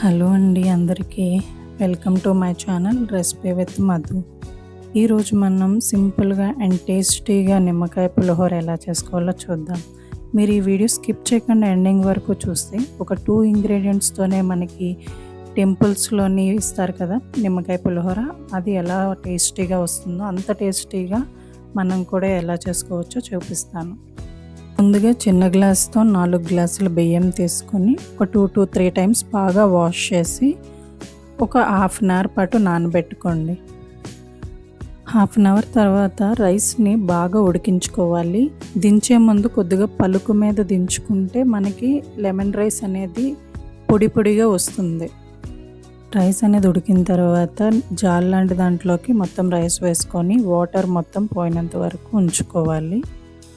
Hello అండి అందరికీ. Welcome to my channel recipe with Madhu. ఈరోజు మనం సింపుల్గా అండ్ టేస్టీగా నిమ్మకాయ పులిహోర ఎలా చేసుకోవాలో చూద్దాం. మీరు ఈ వీడియో స్కిప్ చేయకుండా ఎండింగ్ వరకు చూస్తే ఒక 2 ఇంగ్రీడియంట్స్తోనే మనకి టెంపుల్స్లోని ఇస్తారు కదా నిమ్మకాయ పులిహోర, అది ఎలా టేస్టీగా వస్తుందో అంత టేస్టీగా మనం కూడా ఎలా చేసుకోవచ్చో చూపిస్తాను. ముందుగా చిన్న గ్లాస్తో 4 గ్లాసుల బియ్యం తీసుకొని ఒక 2 to 3 టైమ్స్ బాగా వాష్ చేసి ఒక హాఫ్ అన్ అవర్ పాటు నానబెట్టుకోండి. హాఫ్ అన్ అవర్ తర్వాత రైస్ని బాగా ఉడికించుకోవాలి. దించే ముందు కొద్దిగా పలుకు మీద దించుకుంటే మనకి లెమన్ రైస్ అనేది పొడి పొడిగా వస్తుంది. రైస్ అనేది ఉడికిన తర్వాత జాల్ లాంటి దాంట్లోకి మొత్తం రైస్ వేసుకొని వాటర్ మొత్తం పోయినంత వరకు ఉంచుకోవాలి.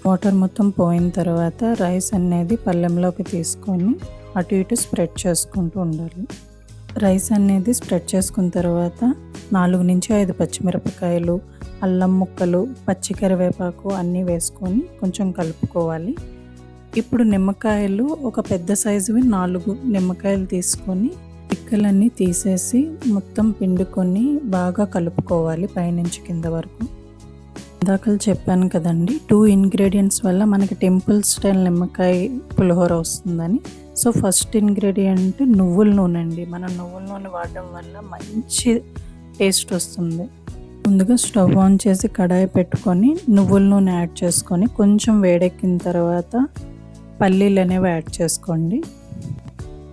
వాటర్ మొత్తం పోయిన తర్వాత రైస్ అనేది పళ్ళెంలోకి తీసుకొని అటు ఇటు స్ప్రెడ్ చేసుకుంటూ ఉండాలి. రైస్ అనేది స్ప్రెడ్ చేసుకున్న తర్వాత 4 నుంచి 5 పచ్చిమిరపకాయలు, అల్లం ముక్కలు, పచ్చి కరివేపాకు అన్నీ వేసుకొని కొంచెం కలుపుకోవాలి. ఇప్పుడు నిమ్మకాయలు ఒక పెద్ద సైజువి 4 నిమ్మకాయలు తీసుకొని పిక్కలన్నీ తీసేసి మొత్తం పిండుకొని బాగా కలుపుకోవాలి పైనుంచి కింద వరకు. ఇందాకలు చెప్పాను కదండి 2 ఇంగ్రీడియంట్స్ వల్ల మనకి టెంపుల్ స్టైల్ నిమ్మకాయ పులిహోర వస్తుందని. సో ఫస్ట్ ఇంగ్రీడియంట్ నువ్వుల నూనె అండి. మనం నువ్వుల నూనె వాడడం వల్ల మంచి టేస్ట్ వస్తుంది. ముందుగా స్టవ్ ఆన్ చేసి కడాయి పెట్టుకొని నువ్వుల నూనె యాడ్ చేసుకొని కొంచెం వేడెక్కిన తర్వాత పల్లీలు అనేవి యాడ్ చేసుకోండి.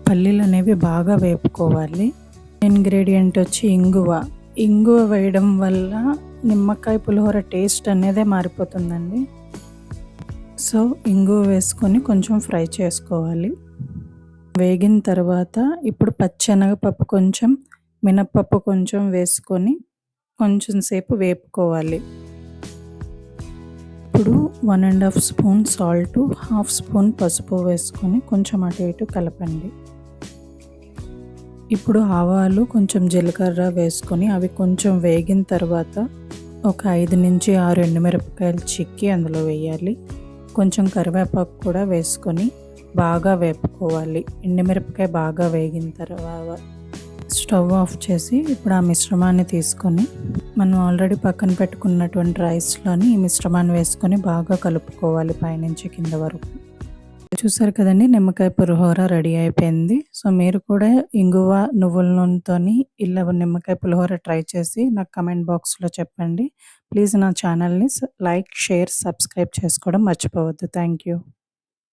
పల్లీలు అనేవి బాగా వేపుకోవాలి. ఇంగ్రీడియంట్ వచ్చి ఇంగువ వేయడం వల్ల నిమ్మకాయ పులిహోర టేస్ట్ అనేదే మారిపోతుందండి. సో ఇంగువ వేసుకొని కొంచెం ఫ్రై చేసుకోవాలి. వేగిన తర్వాత ఇప్పుడు పచ్చెనగపప్పు కొంచెం, మినప్పప్పు కొంచెం వేసుకొని కొంచెం సేపు వేపుకోవాలి. ఇప్పుడు 1.5 స్పూన్ సాల్ట్, 1/2 స్పూన్ పసుపు వేసుకొని కొంచెం అటు ఇటు కలపండి. ఇప్పుడు ఆవాలు, కొంచెం జీలకర్ర వేసుకొని అవి కొంచెం వేగిన తర్వాత ఒక 5 నుంచి 6 ఎండుమిరపకాయలు చిక్కి అందులో వేయాలి. కొంచెం కరివేపాకు కూడా వేసుకొని బాగా వేపుకోవాలి. ఎండుమిరపకాయ బాగా వేగిన తర్వాత స్టవ్ ఆఫ్ చేసి ఇప్పుడు ఆ మిశ్రమాన్ని తీసుకొని మనం ఆల్రెడీ పక్కన పెట్టుకున్నటువంటి రైస్లోని ఈ మిశ్రమాన్ని వేసుకొని బాగా కలుపుకోవాలి పైనుంచి కింద వరకు. చూసారు కదండి, నిమ్మకాయ పులిహోర రెడీ అయిపోయింది. సో మీరు కూడా ఇంగువ, నువ్వుల నూనెతోని ఇలా నిమ్మకాయ పులిహోర ట్రై చేసి నాకు కమెంట్ బాక్స్లో చెప్పండి. ప్లీజ్ నా ఛానల్ని లైక్, షేర్, సబ్స్క్రైబ్ చేసుకోవడం మర్చిపోవద్దు. Thank you.